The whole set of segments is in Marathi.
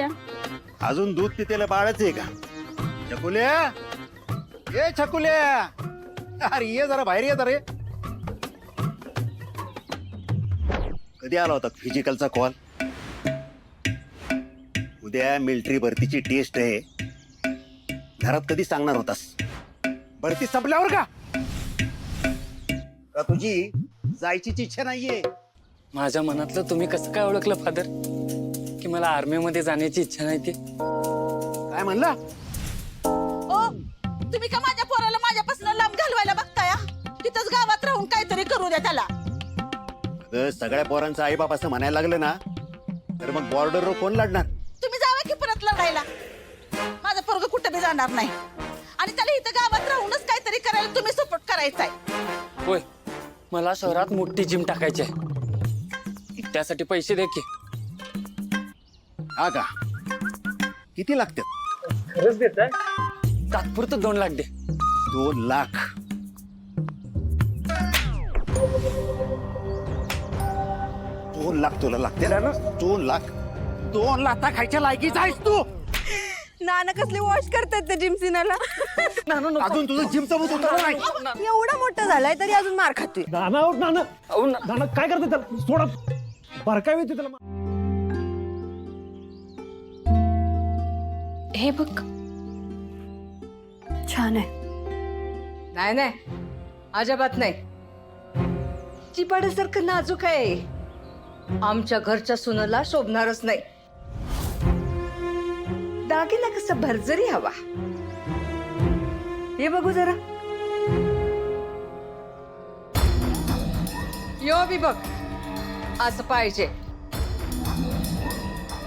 गोळ्या. अजून दूध पितेला बाळच आहे का? छकुल्या, ये छकुल्या, अरे ये जरा बाहेर ये रे. कधी आला होता फिजिकलचा कॉल? उद्या मिलिटरी भरतीची टेस्ट आहे. घरात कधी सांगणार होतास? भरती संपल्यावर का? का तुझी जायचीच इच्छा नाहीये? माझ्या मनातलं तुम्ही कसं काय ओळखलं फादर की मला आर्मीमध्ये जाण्याची इच्छा नाही ती? काय म्हणला? ओ तुम्ही का माझ्या पोराला माझ्यापासून लांब घालवायला बघताय? तिथंच गावात राहून काहीतरी करू द्या त्याला. अगं, सगळ्या पोरांचं आई बाप असं म्हणायला लागलं ना तर मग बॉर्डरवर कोण लढणार? तुम्ही जावा की परत लढायला. माझं पोरग कुठं बी जाणार नाही आणि त्याला इथं गावात राहूनच काहीतरी करायला तुम्ही सपोर्ट करायचा आहे. होय, मला शहरात मोठी जिम टाकायची आहे. त्यासाठी पैसे दे की. हा का? किती लागतात? खरंच देत आहे? तात्पुरतं 2 लाख दे. 2 लाख? 2 लाख तुला लागते ना? 2 लाख? 2 लाथा खायच्या लायकीचा आहेस तू? नाना कसले वॉश करतात त्या जिम सिनाला. अजून तुझं जिमचं मूत उतरलं नाही. एवढा मोठा झालाय तरी अजून मार खातोय. नाना काय करते त्याला? सोडा, बरकाय येते त्याला. हे बघ, छान आहे. नाही नाही, अजिबात नाही. चिपाड्यासारखं नाजूक आहे. आमच्या घरच्या सुनेला शोभणारच नाही. दागिना कसा भरजरी हवा. हे बघू जरा. यो बी बघ, असं पाहिजे.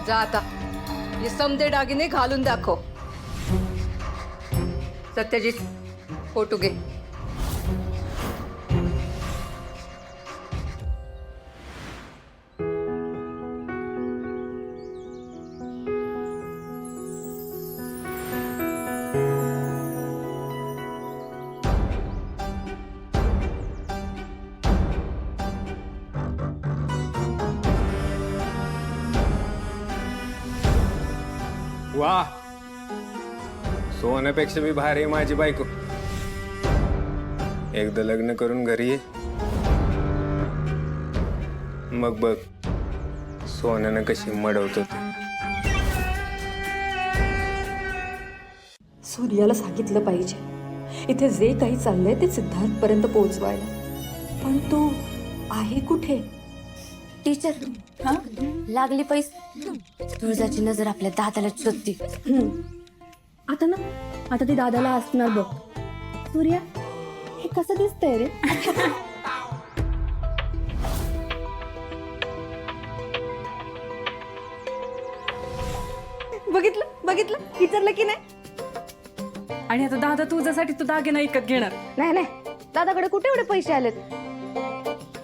जा आता हे समदे दागिने घालून दाखव. सत्यजित, फोटो घे. वा, सोन्यापेक्षा मी भारी आहे माझी बायको. एकदा लग्न करून घरी ये, मग बघ सोन्यानं कशी मडवतो ते. सूर्याला सांगितलं पाहिजे इथे जे काही चाललंय ते सिद्धार्थ पर्यंत पोहोचवायला. पण तो आहे कुठे? टीचर, हा लागली पैस. तुळजाची नजर आपल्या दादाला शोधते. आता ती दादाला असणार बघ. सूर्या, हे कसं दिसतंय रे? बघितलं बघितलं, विचारलं की नाही? आणि आता दादा तुझ्यासाठी तू दागिना विकत घेणार? नाही, दादाकडे कुठे एवढे पैसे आलेत?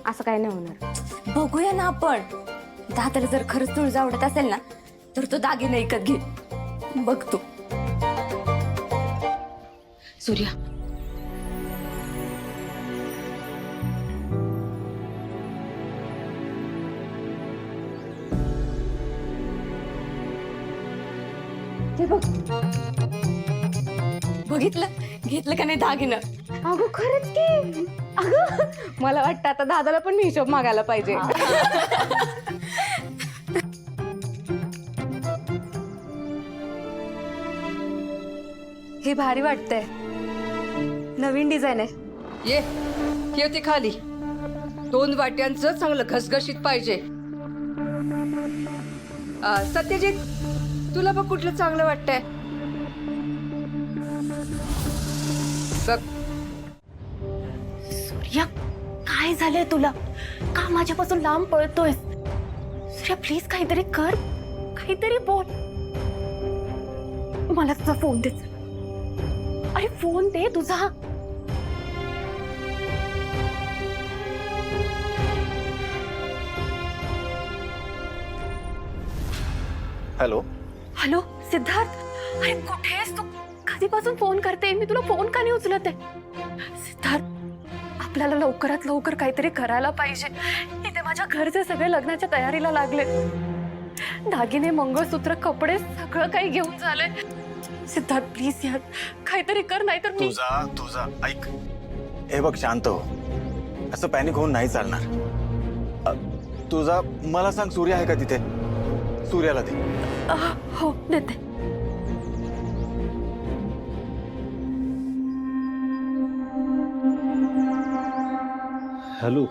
असं काय नाही होणार. बघूया ना आपण. दादाला जर खरंच तुळज आवडत असेल ना तर तो दागिना विकत घे. बघ तू. सूर्या, ते बघ. बघितलं, घेतलं का नाही दागिनं? अगं खरंच की. अगं मला वाटतं आता दादाला पण मी हिशोब मागायला पाहिजे. हे भारी वाटतंय. नवीन डिझाईन आहे. ये ठेव ती खाली. 2 वाट्यांचं चांगलं घसघशीत पाहिजे. सत्यजित, तुला बघ कुठलं चांगलं वाटतंय. बघ. सूर्या, काय झालंय तुला? का माझ्यापासून लांब पळतोय? सूर्या प्लीज काहीतरी कर, काहीतरी बोल. मला तुझा फोन दे. अरे फोन दे तुझा. हॅलो हॅलो सिद्धार्थ, अरे कुठे आहेस तू? कधीपासून फोन करते मी तुला, फोन का नाही उचलत आहे? सिद्धार्थ, आपल्याला लवकरात लवकर काहीतरी करायला पाहिजे. इथे माझ्या घरचे सगळे लग्नाच्या तयारीला लागले. दागिने मंगळसूत्र कपडे सगळं काही घेऊन झालंय. सिद्धार्थ प्लीज यार काहीतरी कर, नाही तर मी तुझा ऐक. हे बघ शांत हो. असं पॅनिक होऊन नाही चालणार. तुझा मला सांग, सूर्य आहे का तिथे? सूर्याला दे. हो देते. हॅलो.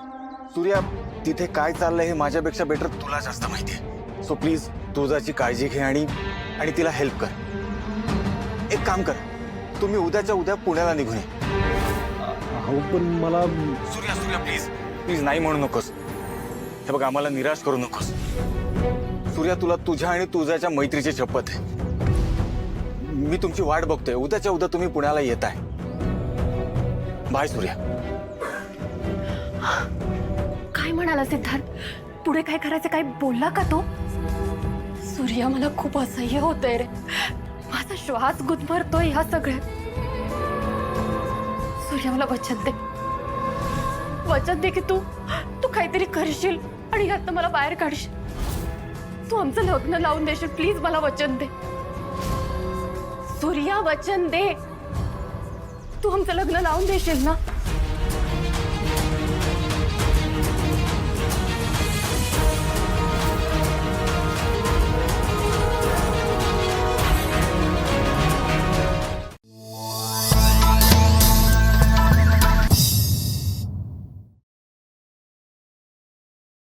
सूर्या, तिथे काय चाललंय हे माझ्यापेक्षा बेटर तुला जास्त माहितीये. सो प्लीज तुझाची काळजी घे आणि तिला हेल्प कर. एक काम कर, तुम्ही उद्याच्या उद्या पुण्याला निघून ये. हो पण मला सूर्या प्लीज प्लीज नाही म्हणू नकोस. हे बघ, आम्हाला निराश करू नकोस. सूर्या, तुला तुझ्या आणि तुझ्याच्या मैत्रीची शपथ आहे. मी तुमची वाट बघतोय. उद्याच्या उद्या तुम्ही पुण्याला येत आहे. बाय सूर्या. काय म्हणाला सिद्धार्थ? पुढे काय करायचं काय बोलला का तो? सूर्या मला खूप असह्य होतंय रे. माझा श्वास गुदमरतोय ह्या सगळ्यात. सूर्या मला वचन दे, वचन दे की तू काहीतरी करशील आणि यातनं मला बाहेर काढशील. तू आमचं लग्न लावून देशील प्लीज. मला वचन दे सूर्या, वचन दे. तू आमचं लग्न लावून देशील ना?